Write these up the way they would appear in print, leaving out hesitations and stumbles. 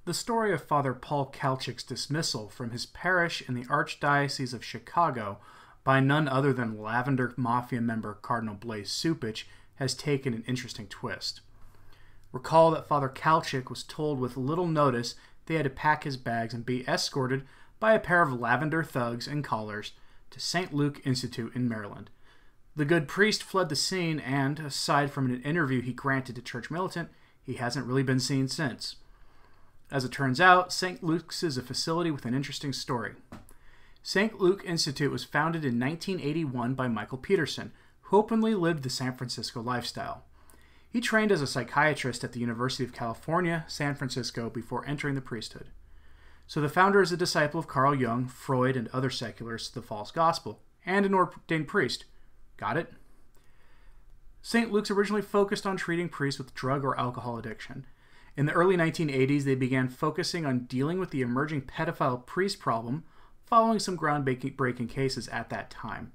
The story of Father Paul Kalchik's dismissal from his parish in the Archdiocese of Chicago by none other than Lavender Mafia member Cardinal Blaise Cupich has taken an interesting twist. Recall that Father Kalchik was told with little notice they had to pack his bags and be escorted by a pair of lavender thugs in collars to St. Luke Institute in Maryland. The good priest fled the scene and, aside from an interview he granted to Church Militant, he hasn't really been seen since. As it turns out, St. Luke's is a facility with an interesting story. St. Luke Institute was founded in 1981 by Michael Peterson, who openly lived the San Francisco lifestyle. He trained as a psychiatrist at the University of California, San Francisco, before entering the priesthood. So the founder is a disciple of Carl Jung, Freud, and other secularists of the false gospel, and an ordained priest. Got it? St. Luke's originally focused on treating priests with drug or alcohol addiction. In the early 1980s, they began focusing on dealing with the emerging pedophile priest problem, following some groundbreaking cases at that time.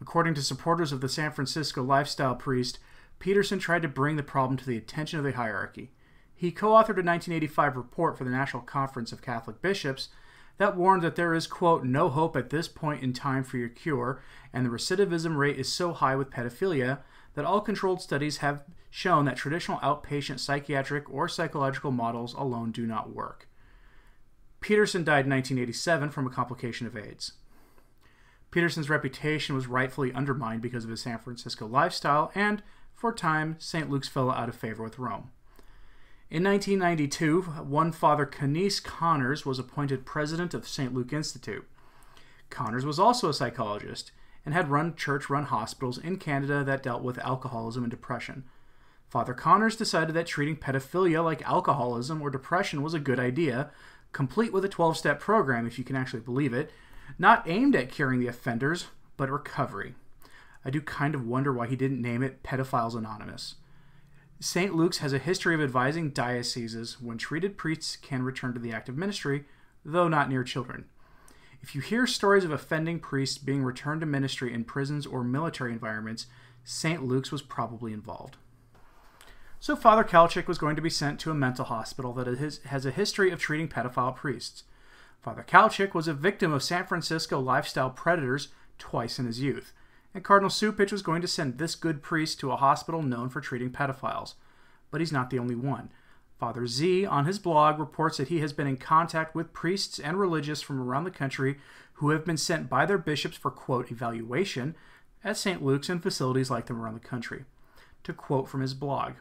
According to supporters of the San Francisco lifestyle priest, Peterson tried to bring the problem to the attention of the hierarchy. He co-authored a 1985 report for the National Conference of Catholic Bishops that warned that there is, quote, no hope at this point in time for your cure, and the recidivism rate is so high with pedophilia that all controlled studies have shown that traditional outpatient psychiatric or psychological models alone do not work. Peterson died in 1987 from a complication of AIDS. Peterson's reputation was rightfully undermined because of his San Francisco lifestyle, and, for a time, St. Luke's fell out of favor with Rome. In 1992, one Father Kanice Connors was appointed president of St. Luke Institute. Connors was also a psychologist and had run church-run hospitals in Canada that dealt with alcoholism and depression. Father Connors decided that treating pedophilia like alcoholism or depression was a good idea, complete with a 12-step program, if you can actually believe it, not aimed at curing the offenders, but recovery. I do kind of wonder why he didn't name it Pedophiles Anonymous. St. Luke's has a history of advising dioceses when treated priests can return to the active ministry, though not near children. If you hear stories of offending priests being returned to ministry in prisons or military environments, St. Luke's was probably involved. So Father Kalchik was going to be sent to a mental hospital that has a history of treating pedophile priests. Father Kalchik was a victim of San Francisco lifestyle predators twice in his youth, and Cardinal Cupich was going to send this good priest to a hospital known for treating pedophiles. But he's not the only one. Father Z, on his blog, reports that he has been in contact with priests and religious from around the country who have been sent by their bishops for, quote, evaluation at St. Luke's and facilities like them around the country. To quote from his blog,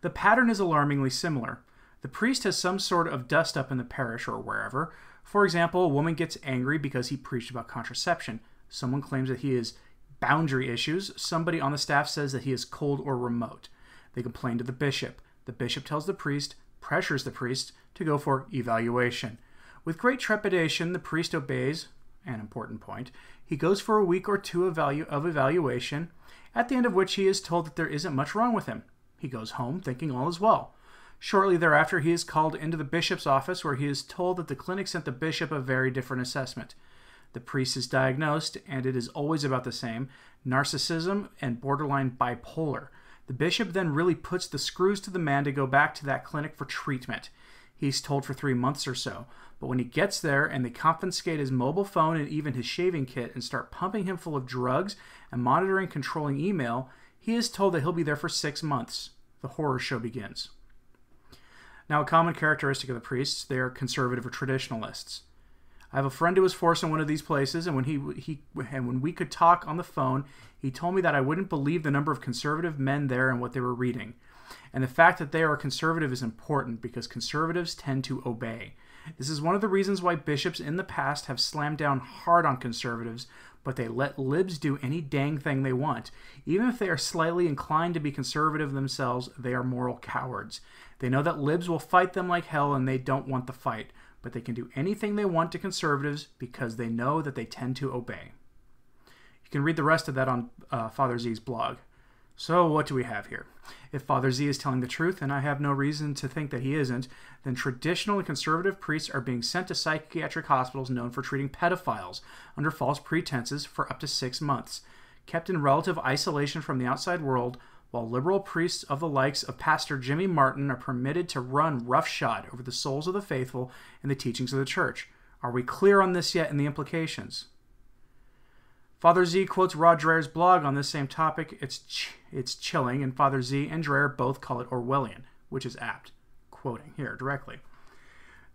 the pattern is alarmingly similar. The priest has some sort of dust-up in the parish or wherever. For example, a woman gets angry because he preached about contraception. Someone claims that he has boundary issues. Somebody on the staff says that he is cold or remote. They complain to the bishop. The bishop tells the priest, pressures the priest, to go for evaluation. With great trepidation, the priest obeys, an important point. He goes for a week or two of evaluation, at the end of which he is told that there isn't much wrong with him. He goes home thinking all is well. Shortly thereafter, he is called into the bishop's office where he is told that the clinic sent the bishop a very different assessment. The priest is diagnosed, and it is always about the same, narcissism and borderline bipolar. The bishop then really puts the screws to the man to go back to that clinic for treatment. He's told for 3 months or so, but when he gets there and they confiscate his mobile phone and even his shaving kit and start pumping him full of drugs and monitoring controlling email, he is told that he'll be there for 6 months. The horror show begins. Now, a common characteristic of the priests, they are conservative or traditionalists. I have a friend who was forced in one of these places, and when we could talk on the phone, he told me that I wouldn't believe the number of conservative men there and what they were reading. And the fact that they are conservative is important because conservatives tend to obey. This is one of the reasons why bishops in the past have slammed down hard on conservatives, but they let libs do any dang thing they want. Even if they are slightly inclined to be conservative themselves, they are moral cowards. They know that libs will fight them like hell and they don't want the fight, but they can do anything they want to conservatives because they know that they tend to obey. You can read the rest of that on Father Z's blog. So what do we have here? If Father Z is telling the truth, and I have no reason to think that he isn't, then traditional and conservative priests are being sent to psychiatric hospitals known for treating pedophiles under false pretenses for up to 6 months, kept in relative isolation from the outside world, while liberal priests of the likes of Pastor Jimmy Martin are permitted to run roughshod over the souls of the faithful and the teachings of the church. Are we clear on this yet in the implications? Father Z quotes Rod Dreher's blog on this same topic. It's chilling, and Father Z and Dreher both call it Orwellian, which is apt. Quoting here directly.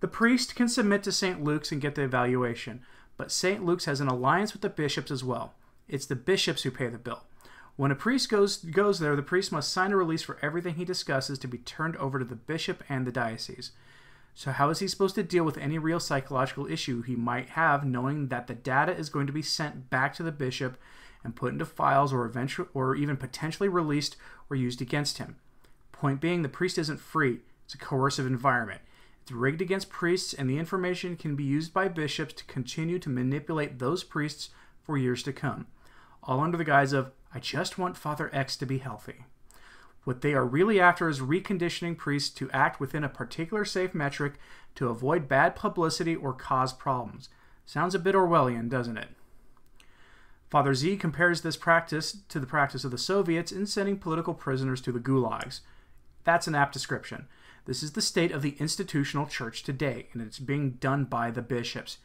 The priest can submit to St. Luke's and get the evaluation, but St. Luke's has an alliance with the bishops as well. It's the bishops who pay the bill. When a priest goes there, the priest must sign a release for everything he discusses to be turned over to the bishop and the diocese. So how is he supposed to deal with any real psychological issue he might have, knowing that the data is going to be sent back to the bishop and put into files or even potentially released or used against him? Point being, the priest isn't free. It's a coercive environment. It's rigged against priests, and the information can be used by bishops to continue to manipulate those priests for years to come, all under the guise of, I just want Father X to be healthy. What they are really after is reconditioning priests to act within a particular safe metric to avoid bad publicity or cause problems. Sounds a bit Orwellian, doesn't it? Father Z compares this practice to the practice of the Soviets in sending political prisoners to the gulags. That's an apt description. This is the state of the institutional church today, and it's being done by the bishops.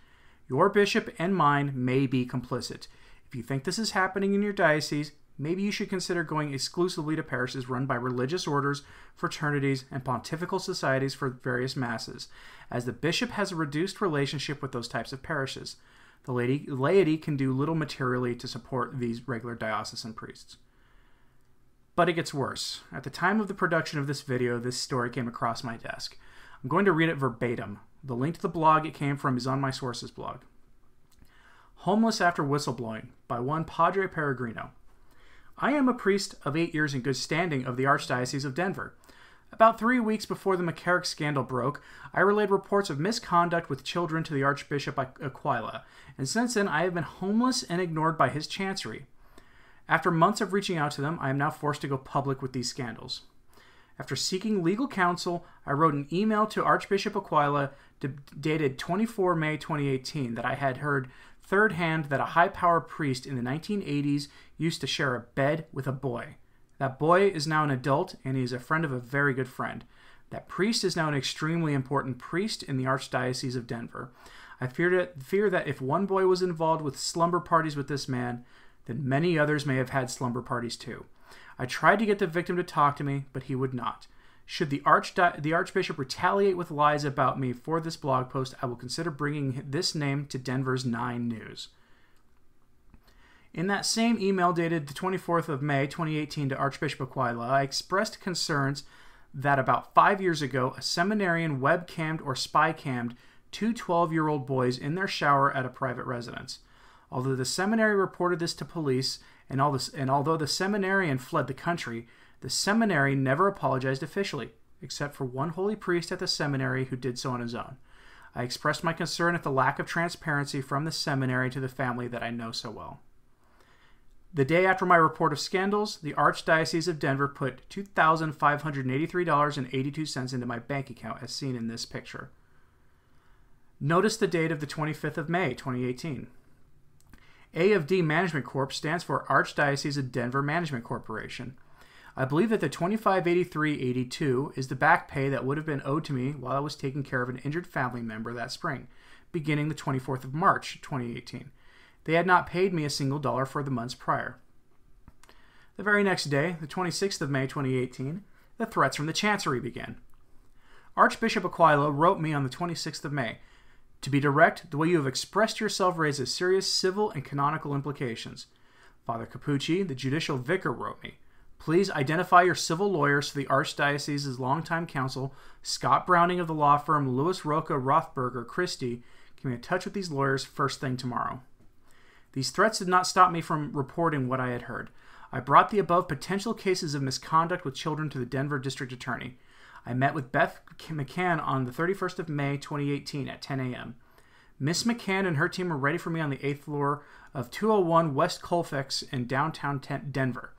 Your bishop and mine may be complicit. If you think this is happening in your diocese, maybe you should consider going exclusively to parishes run by religious orders, fraternities, and pontifical societies for various masses, as the bishop has a reduced relationship with those types of parishes. The laity can do little materially to support these regular diocesan priests. But it gets worse. At the time of the production of this video, this story came across my desk. I'm going to read it verbatim. The link to the blog it came from is on my sources blog. Homeless After Whistleblowing by one Padre Peregrino. I am a priest of 8 years in good standing of the Archdiocese of Denver. About 3 weeks before the McCarrick scandal broke, I relayed reports of misconduct with children to the Archbishop Aquila, and since then I have been homeless and ignored by his chancery. After months of reaching out to them, I am now forced to go public with these scandals. After seeking legal counsel, I wrote an email to Archbishop Aquila dated 24 May 2018 that I had heard third hand that a high-power priest in the 1980s used to share a bed with a boy. That boy is now an adult, and he is a friend of a very good friend. That priest is now an extremely important priest in the Archdiocese of Denver. I fear that if one boy was involved with slumber parties with this man, then many others may have had slumber parties too. I tried to get the victim to talk to me, but he would not. Should the Archbishop retaliate with lies about me for this blog post, I will consider bringing this name to Denver's 9 News. In that same email dated the 24th of May 2018 to Archbishop Aquila, I expressed concerns that about 5 years ago, a seminarian webcammed or spy-cammed two 12-year-old boys in their shower at a private residence. Although the seminary reported this to police, and although the seminarian fled the country, the seminary never apologized officially, except for one holy priest at the seminary who did so on his own. I expressed my concern at the lack of transparency from the seminary to the family that I know so well. The day after my report of scandals, the Archdiocese of Denver put $2,583.82 into my bank account, as seen in this picture. Notice the date of the 25th of May, 2018. A of D Management Corp stands for Archdiocese of Denver Management Corporation. I believe that the $2583.82 is the back pay that would have been owed to me while I was taking care of an injured family member that spring, beginning the 24th of March, 2018. They had not paid me a single dollar for the months prior. The very next day, the 26th of May, 2018, the threats from the Chancery began. Archbishop Aquila wrote me on the 26th of May, "To be direct, the way you have expressed yourself raises serious civil and canonical implications." Father Capucci, the judicial vicar, wrote me, "Please identify your civil lawyer so the Archdiocese's longtime counsel, Scott Browning of the law firm Louis Roca Rothberger Christie, can be in touch with these lawyers first thing tomorrow." These threats did not stop me from reporting what I had heard. I brought the above potential cases of misconduct with children to the Denver District Attorney. I met with Beth McCann on the 31st of May, 2018 at 10 a.m. Miss McCann and her team were ready for me on the 8th floor of 201 West Colfax in downtown Denver.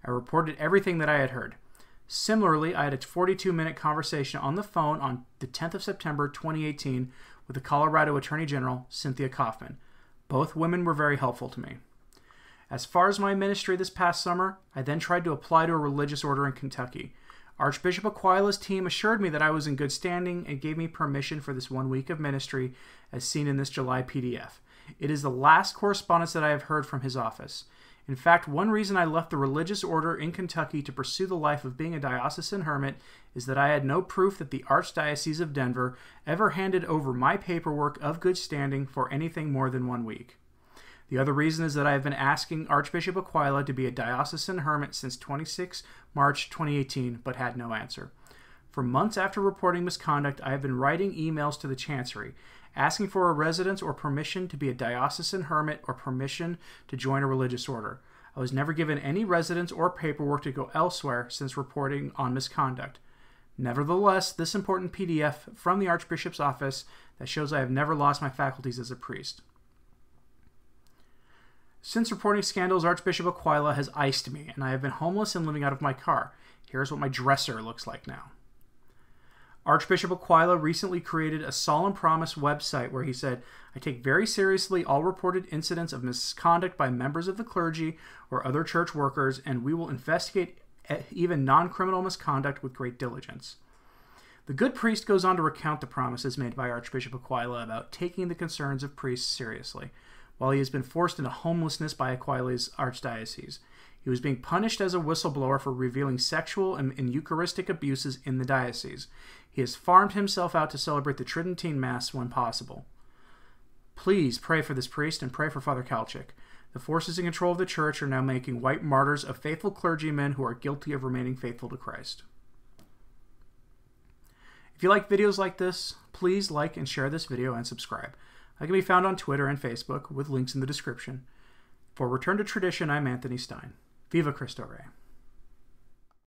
I reported everything that I had heard. Similarly, I had a 42-minute conversation on the phone on the 10th of September 2018 with the Colorado Attorney General, Cynthia Kaufman. Both women were very helpful to me. As far as my ministry this past summer, I then tried to apply to a religious order in Kentucky. Archbishop Aquila's team assured me that I was in good standing and gave me permission for this 1 week of ministry as seen in this July PDF. It is the last correspondence that I have heard from his office. In fact, one reason I left the religious order in Kentucky to pursue the life of being a diocesan hermit is that I had no proof that the Archdiocese of Denver ever handed over my paperwork of good standing for anything more than 1 week. The other reason is that I have been asking Archbishop Aquila to be a diocesan hermit since 26 March 2018, but had no answer. For months after reporting misconduct, I have been writing emails to the Chancery, asking for a residence or permission to be a diocesan hermit or permission to join a religious order. I was never given any residence or paperwork to go elsewhere since reporting on misconduct. Nevertheless, this important PDF from the Archbishop's office that shows I have never lost my faculties as a priest. Since reporting scandals, Archbishop Aquila has iced me, and I have been homeless and living out of my car. Here's what my dresser looks like now. Archbishop Aquila recently created a Solemn Promise website where he said, I take very seriously all reported incidents of misconduct by members of the clergy or other church workers, and we will investigate even non-criminal misconduct with great diligence. The good priest goes on to recount the promises made by Archbishop Aquila about taking the concerns of priests seriously. While he has been forced into homelessness by Aquila's archdiocese, he was being punished as a whistleblower for revealing sexual and Eucharistic abuses in the diocese. He has farmed himself out to celebrate the Tridentine Mass when possible. Please pray for this priest and pray for Father Kalchik. The forces in control of the church are now making white martyrs of faithful clergymen who are guilty of remaining faithful to Christ. If you like videos like this, please like and share this video and subscribe. I can be found on Twitter and Facebook with links in the description. For Return to Tradition, I'm Anthony Stein. Viva Cristo Rey.